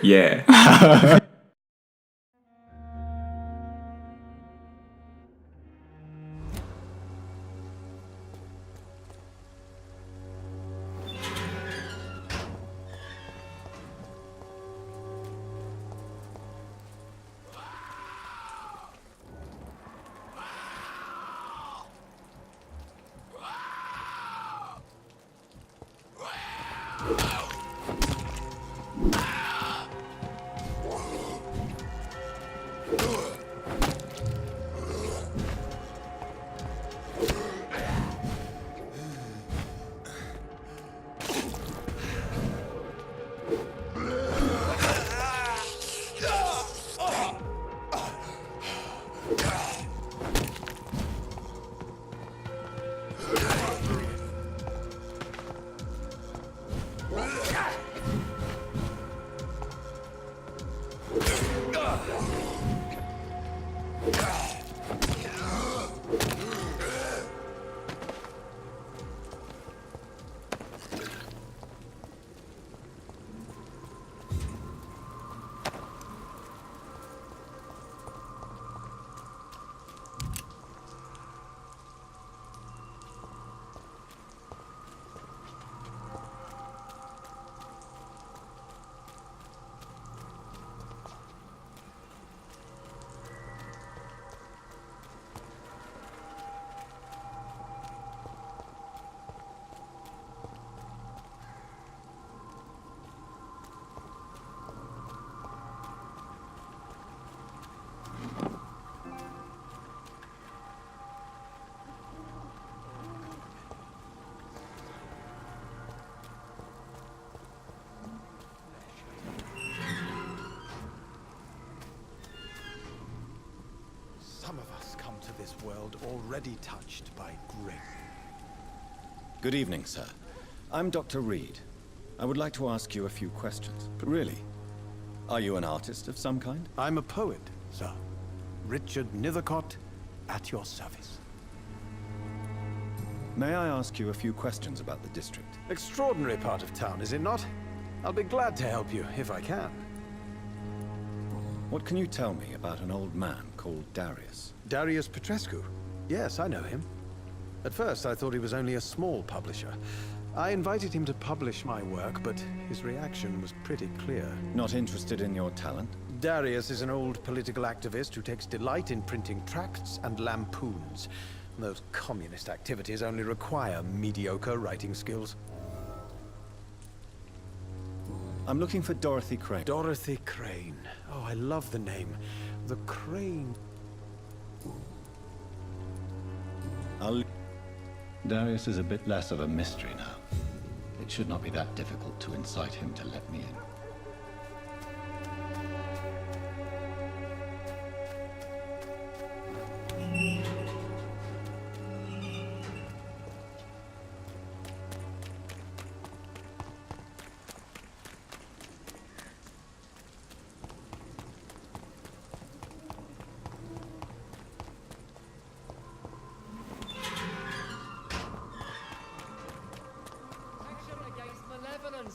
Yeah. Some of us come to this world already touched by grace. Good evening, sir. I'm Dr. Reed. I would like to ask you a few questions. Really? Are you an artist of some kind? I'm a poet, sir. Richard Nethercott, at your service. May I ask you a few questions about the district? Extraordinary part of town, is it not? I'll be glad to help you, if I can. What can you tell me about an old man called Darius? Darius Petrescu? Yes, I know him. At first, I thought he was only a small publisher. I invited him to publish my work, but his reaction was pretty clear. Not interested in your talent? Darius is an old political activist who takes delight in printing tracts and lampoons. Those communist activities only require mediocre writing skills. I'm looking for Dorothy Crane. Dorothy Crane. Oh, I love the name. The Crane. Darius is a bit less of a mystery now. It should not be that difficult to incite him to let me in.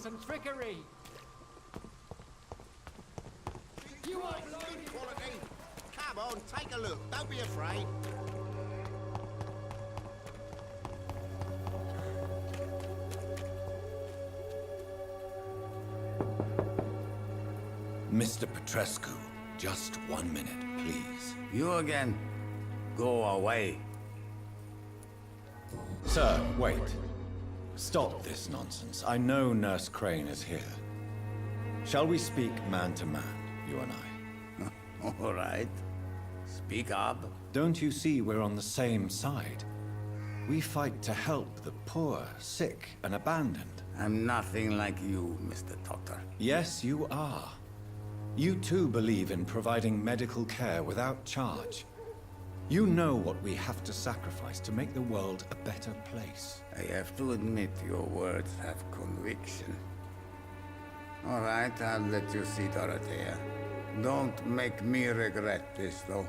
And trickery. You are good quality. Come on, take a look. Don't be afraid. Mr. Petrescu, just 1 minute, please. You again. Go away. Sir, wait. Stop this nonsense. I know Nurse Crane is here. Shall we speak man to man, you and I? All right. Speak up. Don't you see we're on the same side? We fight to help the poor, sick, and abandoned. I'm nothing like you, Mr. Doctor. Yes, you are. You too believe in providing medical care without charge. You know what we have to sacrifice to make the world a better place. I have to admit your words have conviction. All right, I'll let you see Dorothea. Don't make me regret this, though.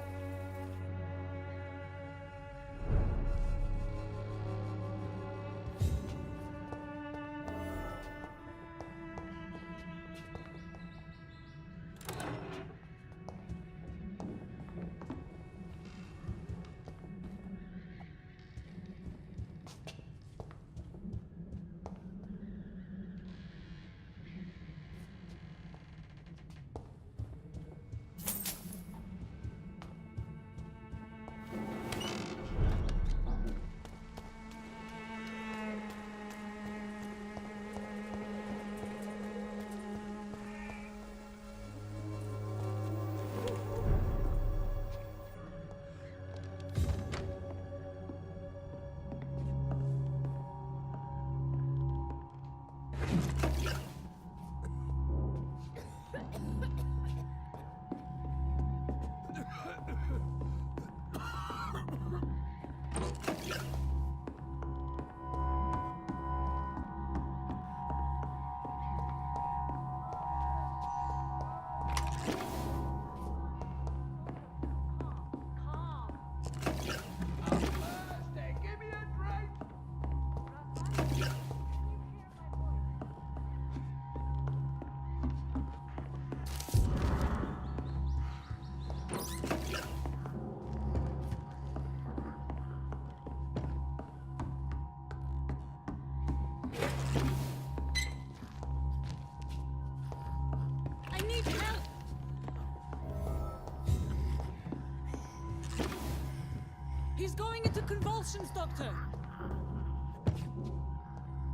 convulsions, Doctor!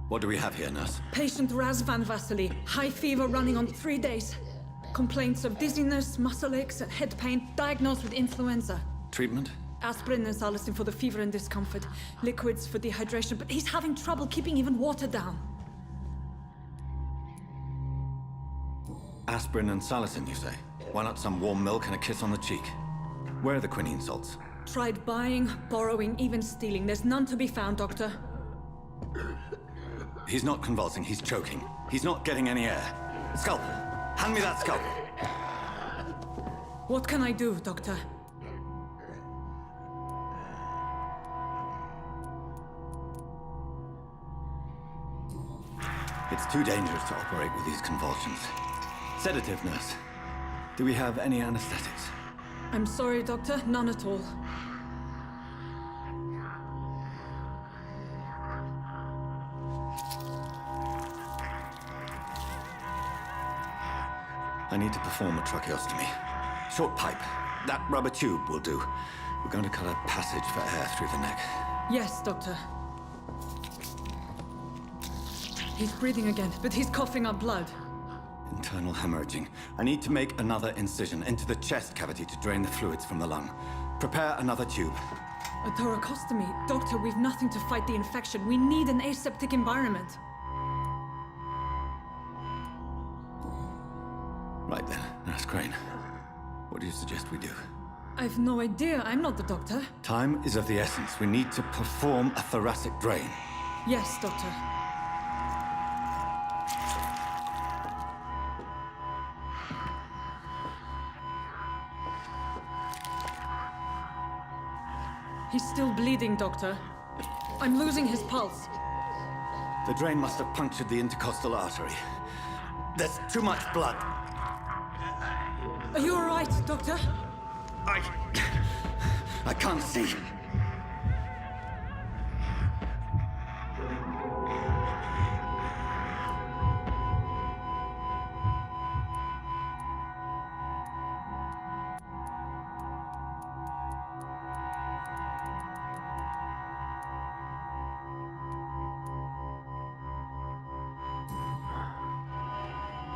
What do we have here, nurse? Patient Razvan Vasily. High fever running on 3 days. Complaints of dizziness, muscle aches, and head pain. Diagnosed with influenza. Treatment? Aspirin and salicin for the fever and discomfort. Liquids for dehydration, but he's having trouble keeping even water down. Aspirin and salicin, you say? Why not some warm milk and a kiss on the cheek? Where are the quinine salts? Tried buying, borrowing, even stealing. There's none to be found, Doctor. He's not convulsing, he's choking. He's not getting any air. Scalpel! Hand me that scalpel! What can I do, Doctor? It's too dangerous to operate with these convulsions. Sedative, nurse. Do we have any anesthetics? I'm sorry, Doctor. None at all. I need to perform a tracheostomy. Short pipe. That rubber tube will do. We're going to cut a passage for air through the neck. Yes, Doctor. He's breathing again, but he's coughing up blood. Internal hemorrhaging. I need to make another incision into the chest cavity to drain the fluids from the lung. Prepare another tube. A thoracostomy? Doctor, we've nothing to fight the infection. We need an aseptic environment. Right then, Nurse Crane. What do you suggest we do? I've no idea. I'm not the doctor. Time is of the essence. We need to perform a thoracic drain. Yes, Doctor. He's still bleeding, Doctor. I'm losing his pulse. The drain must have punctured the intercostal artery. There's too much blood. Are you all right, Doctor? I can't see.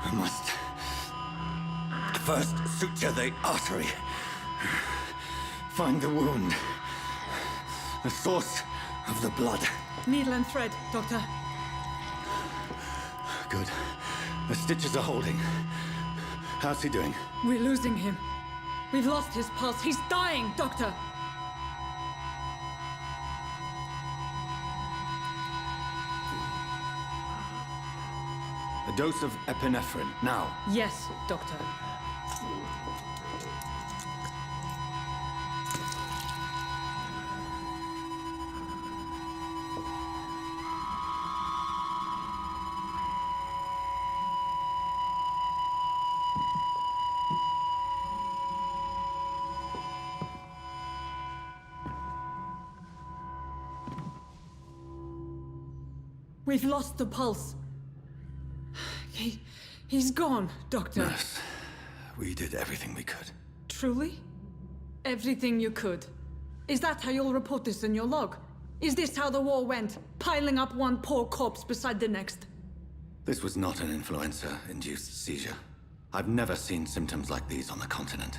I must first suture the artery. Find the wound. The source of the blood. Needle and thread, Doctor. Good. The stitches are holding. How's he doing? We're losing him. We've lost his pulse. He's dying, Doctor. A dose of epinephrine, now. Yes, Doctor. We've lost the pulse. He's gone, Doctor. Nurse, we did everything we could. Truly? Everything you could. Is that how you'll report this in your log? Is this how the war went? Piling up one poor corpse beside the next? This was not an influenza-induced seizure. I've never seen symptoms like these on the continent.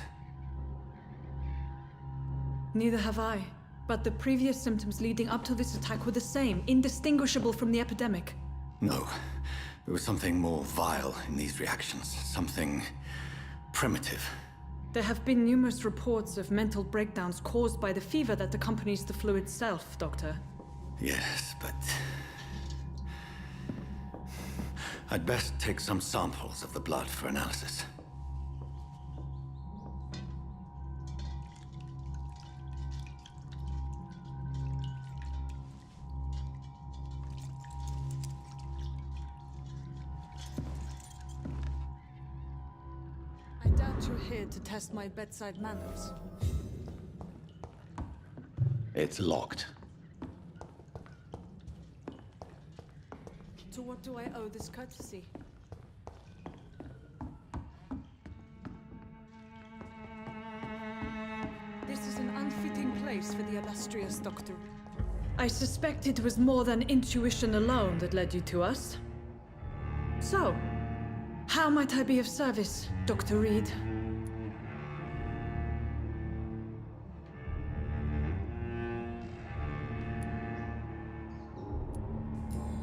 Neither have I. But the previous symptoms leading up to this attack were the same, indistinguishable from the epidemic. No. There was something more vile in these reactions. Something primitive. There have been numerous reports of mental breakdowns caused by the fever that accompanies the flu itself, Doctor. Yes, but... I'd best take some samples of the blood for analysis. I doubt you're here to test my bedside manners. It's locked. To what do I owe this courtesy? This is an unfitting place for the illustrious doctor. I suspect it was more than intuition alone that led you to us. So, how might I be of service, Dr. Reed?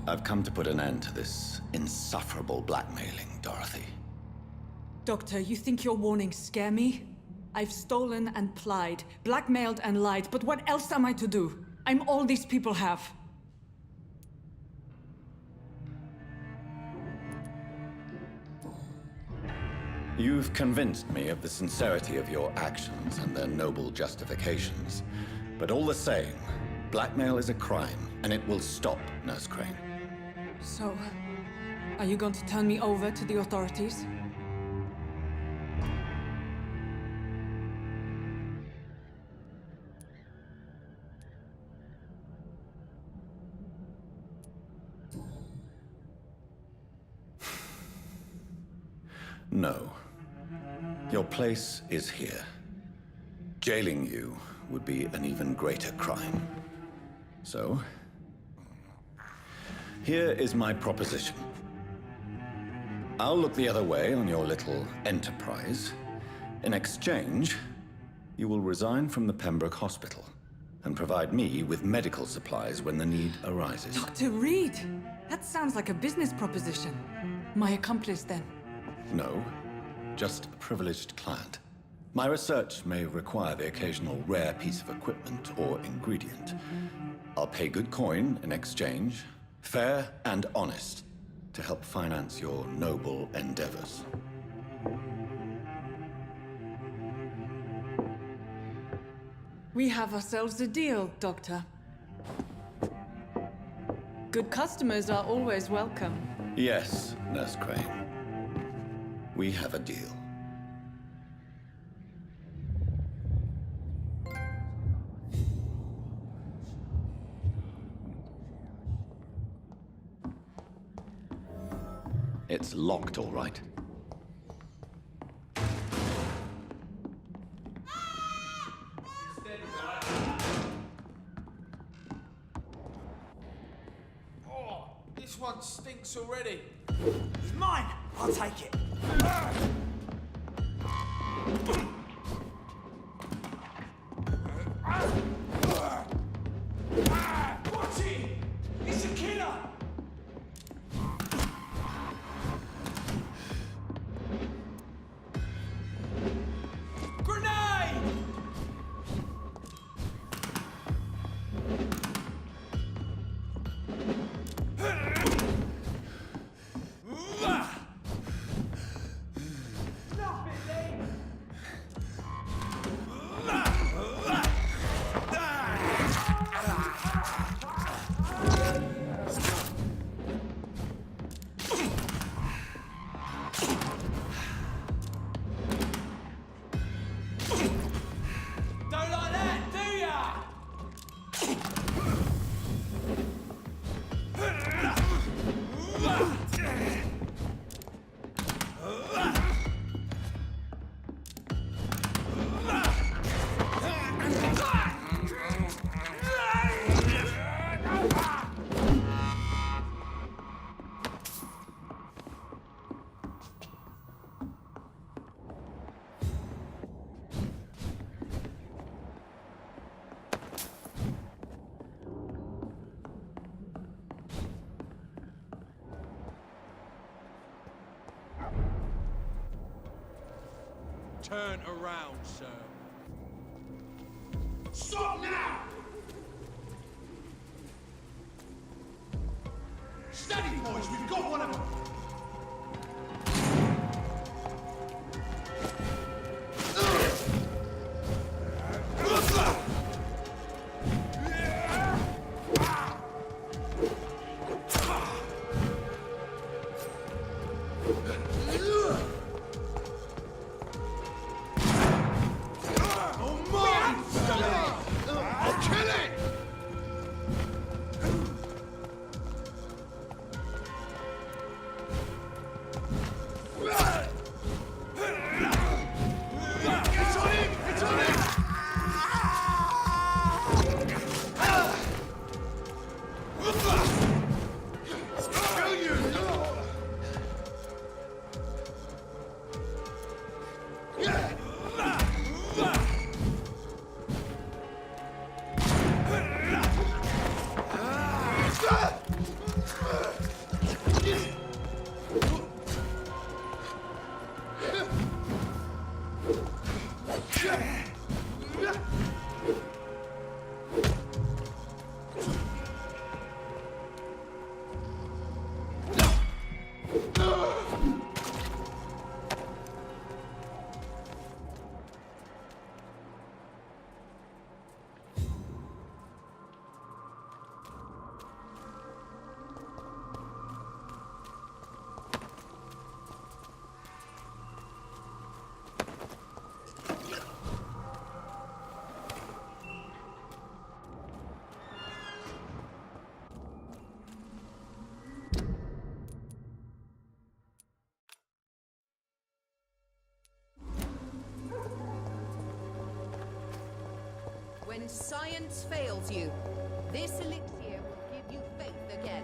I've come to put an end to this insufferable blackmailing, Dorothy. Doctor, you think your warnings scare me? I've stolen and plied, blackmailed and lied, but what else am I to do? I'm all these people have. You've convinced me of the sincerity of your actions and their noble justifications. But all the same, blackmail is a crime, and it will stop, Nurse Crane. So, are you going to turn me over to the authorities? No. Your place is here. Jailing you would be an even greater crime. So, here is my proposition. I'll look the other way on your little enterprise. In exchange, you will resign from the Pembroke Hospital and provide me with medical supplies when the need arises. Dr. Reed! That sounds like a business proposition. My accomplice, then. No, just a privileged client. My research may require the occasional rare piece of equipment or ingredient. I'll pay good coin in exchange, fair and honest, to help finance your noble endeavors. We have ourselves a deal, Doctor. Good customers are always welcome. Yes, Nurse Crane. We have a deal. It's locked, all right. Oh, this one stinks already. It's mine. I'll take it. Watch it! It's a killer! Grenade! Don't like that, do ya? Turn around, sir. Stop now! Steady, boys, we've got one of them! When science fails you, this elixir will give you faith again.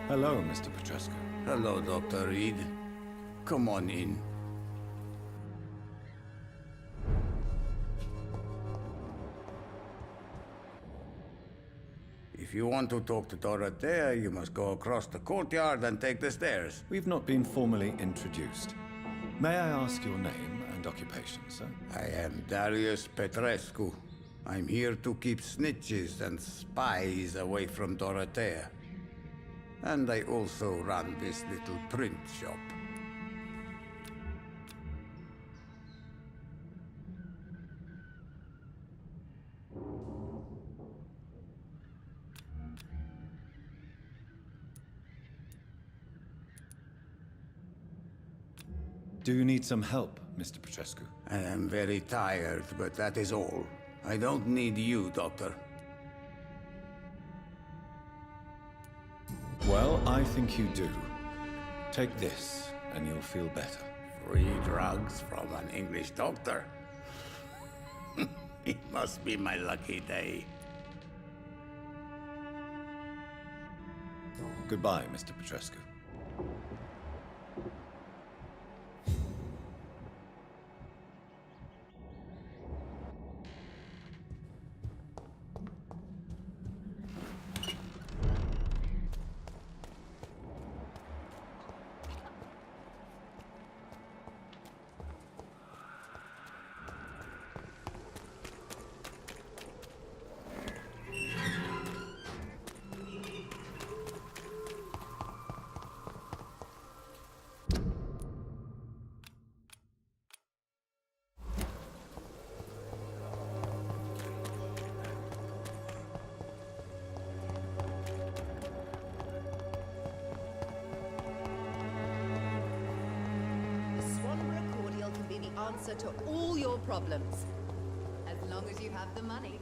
Hello, Mr. Petrescu. Hello, Dr. Reed. Come on in. If you want to talk to Dorothea, you must go across the courtyard and take the stairs. We've not been formally introduced. May I ask your name and occupation, sir? I am Darius Petrescu. I'm here to keep snitches and spies away from Dorothea. And I also run this little print shop. Do you need some help, Mr. Petrescu? I am very tired, but that is all. I don't need you, Doctor. Well, I think you do. Take this, and you'll feel better. Free drugs from an English doctor? It must be my lucky day. Goodbye, Mr. Petrescu. Answer to all your problems, as long as you have the money.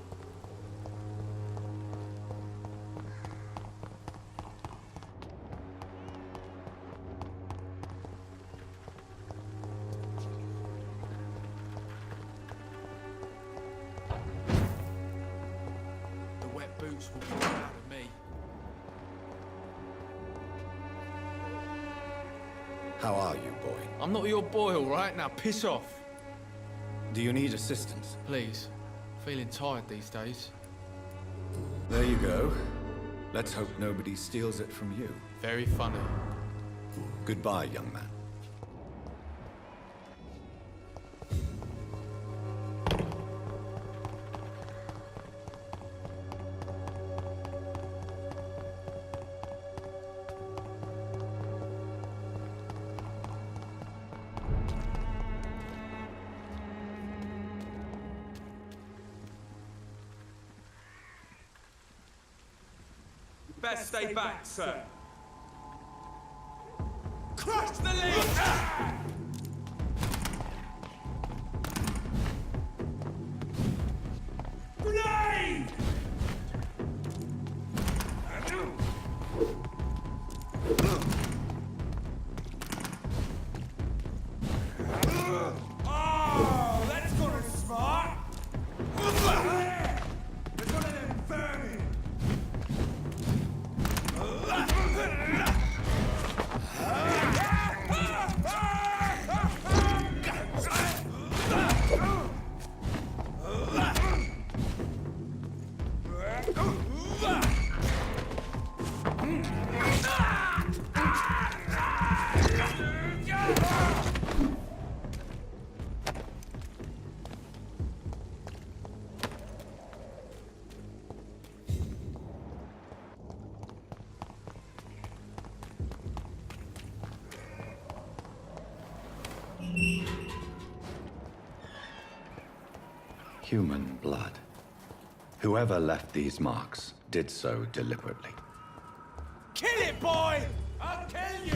The wet boots will be proud of me. How are you, boy? I'm not your boy, all right? Now piss off. Do you need assistance? Please. Feeling tired these days. There you go. Let's hope nobody steals it from you. Very funny. Goodbye, young man. Best stay back, sir. Crush the lead! Grenade! Oh, that's gonna smart! There's one of them vermin! Human blood. Whoever left these marks did so deliberately. Kill it, boy! I'll kill you!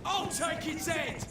I'll take its head!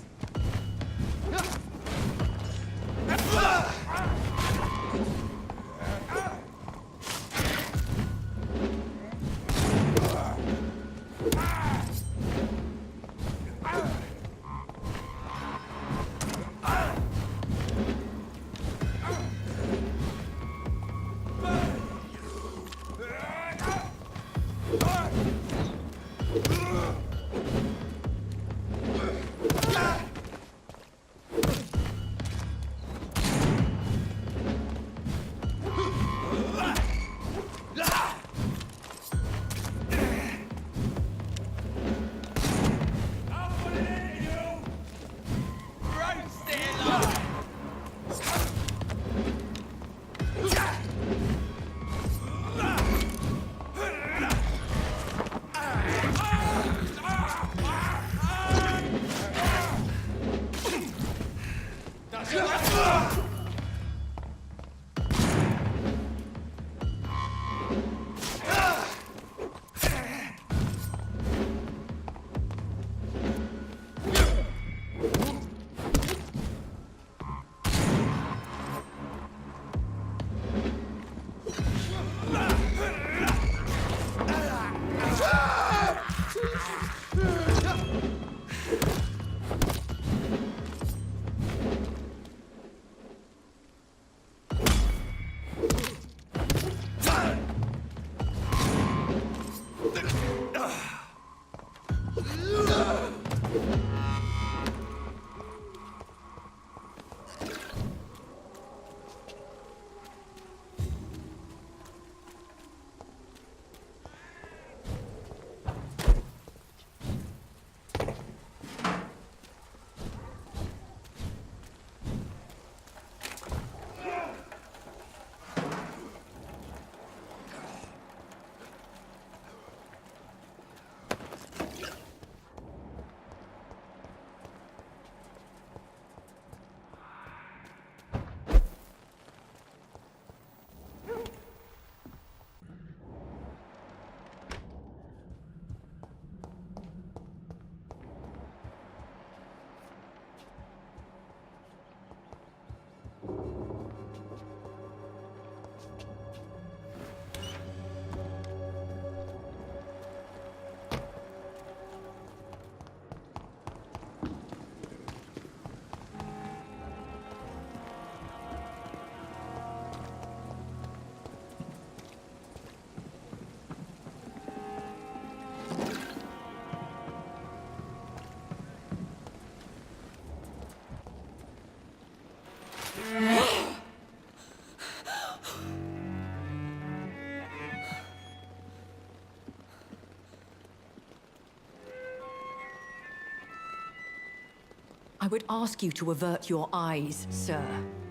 I would ask you to avert your eyes, sir.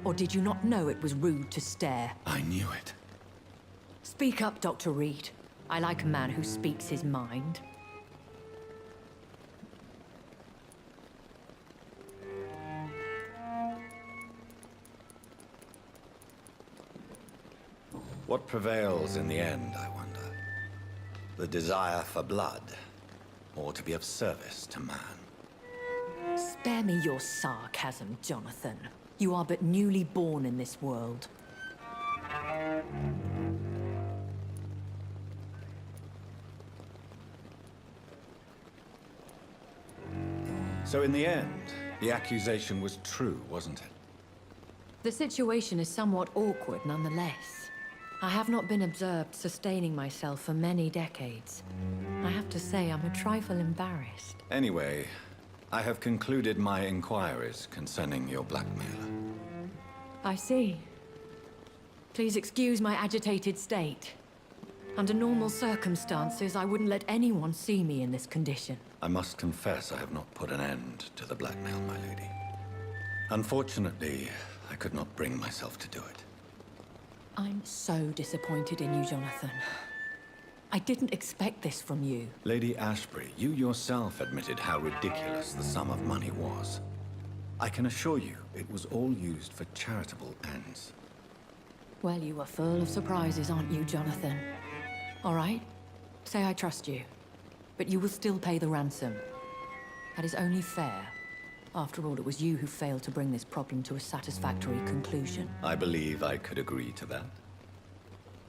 Or did you not know it was rude to stare? I knew it. Speak up, Dr. Reed. I like a man who speaks his mind. What prevails in the end, I wonder? The desire for blood, or to be of service to man? Spare me your sarcasm, Jonathan. You are but newly born in this world. So in the end, the accusation was true, wasn't it? The situation is somewhat awkward nonetheless. I have not been observed sustaining myself for many decades. I have to say I'm a trifle embarrassed. Anyway, I have concluded my inquiries concerning your blackmailer. I see. Please excuse my agitated state. Under normal circumstances, I wouldn't let anyone see me in this condition. I must confess I have not put an end to the blackmail, my lady. Unfortunately, I could not bring myself to do it. I'm so disappointed in you, Jonathan. I didn't expect this from you. Lady Ashbury, you yourself admitted how ridiculous the sum of money was. I can assure you, it was all used for charitable ends. Well, you are full of surprises, aren't you, Jonathan? All right, say I trust you, but you will still pay the ransom. That is only fair. After all, it was you who failed to bring this problem to a satisfactory conclusion. I believe I could agree to that.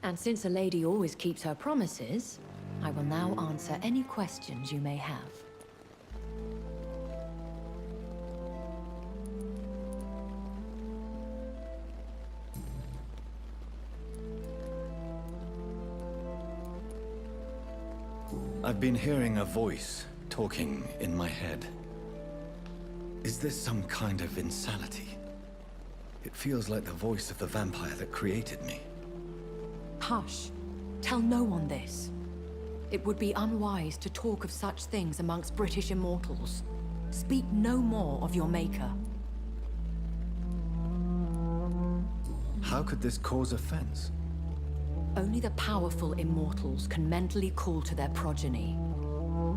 And since a lady always keeps her promises, I will now answer any questions you may have. I've been hearing a voice talking in my head. Is this some kind of insanity? It feels like the voice of the vampire that created me. Hush. Tell no one this. It would be unwise to talk of such things amongst British immortals. Speak no more of your maker. How could this cause offense? Only the powerful immortals can mentally call to their progeny.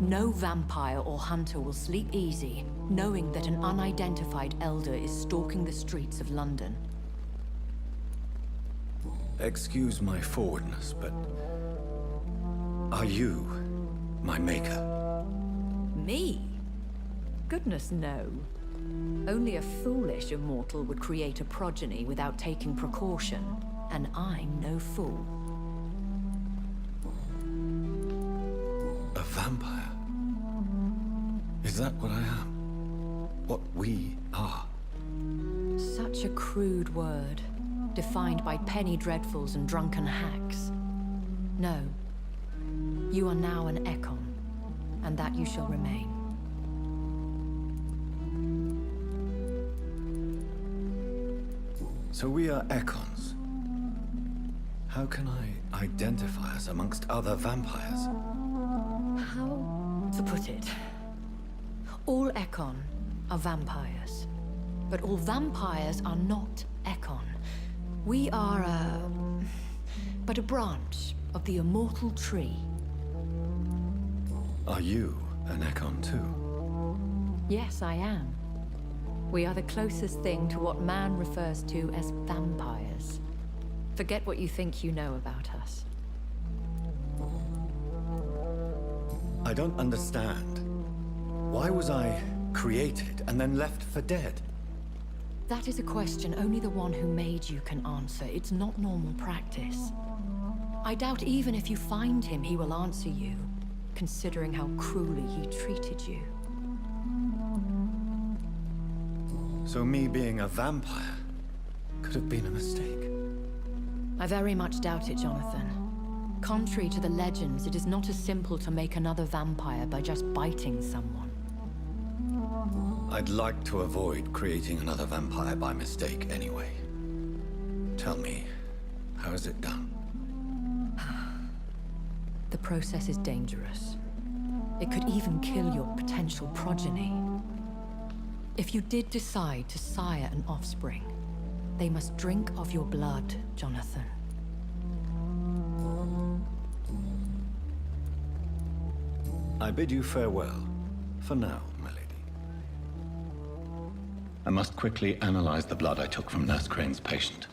No vampire or hunter will sleep easy, knowing that an unidentified elder is stalking the streets of London. Excuse my forwardness, but... are you my maker? Me? Goodness, no. Only a foolish immortal would create a progeny without taking precaution, and I'm no fool. A vampire? Is that what I am? What we are? Such a crude word, defined by penny dreadfuls and drunken hacks. No. You are now an Ekon, and that you shall remain. So we are Ekons. How can I identify us amongst other vampires? How to put it? All Ekon are vampires. But all vampires are not Ekon. We are but a branch of the immortal tree. Are you an Ekon too? Yes, I am. We are the closest thing to what man refers to as vampires. Forget what you think you know about us. I don't understand. Why was I created and then left for dead? That is a question only the one who made you can answer. It's not normal practice. I doubt even if you find him, he will answer you, considering how cruelly he treated you. So me being a vampire could have been a mistake. I very much doubt it, Jonathan. Contrary to the legends, it is not as simple to make another vampire by just biting someone. I'd like to avoid creating another vampire by mistake anyway. Tell me, how is it done? The process is dangerous. It could even kill your potential progeny. If you did decide to sire an offspring, they must drink of your blood, Jonathan. I bid you farewell. For now, my lady. I must quickly analyze the blood I took from Nurse Crane's patient.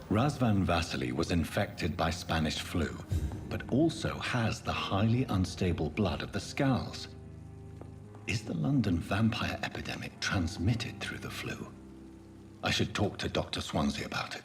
Razvan Vasily was infected by Spanish flu, but also has the highly unstable blood of the Scowls. Is the London vampire epidemic transmitted through the flu? I should talk to Dr. Swansea about it.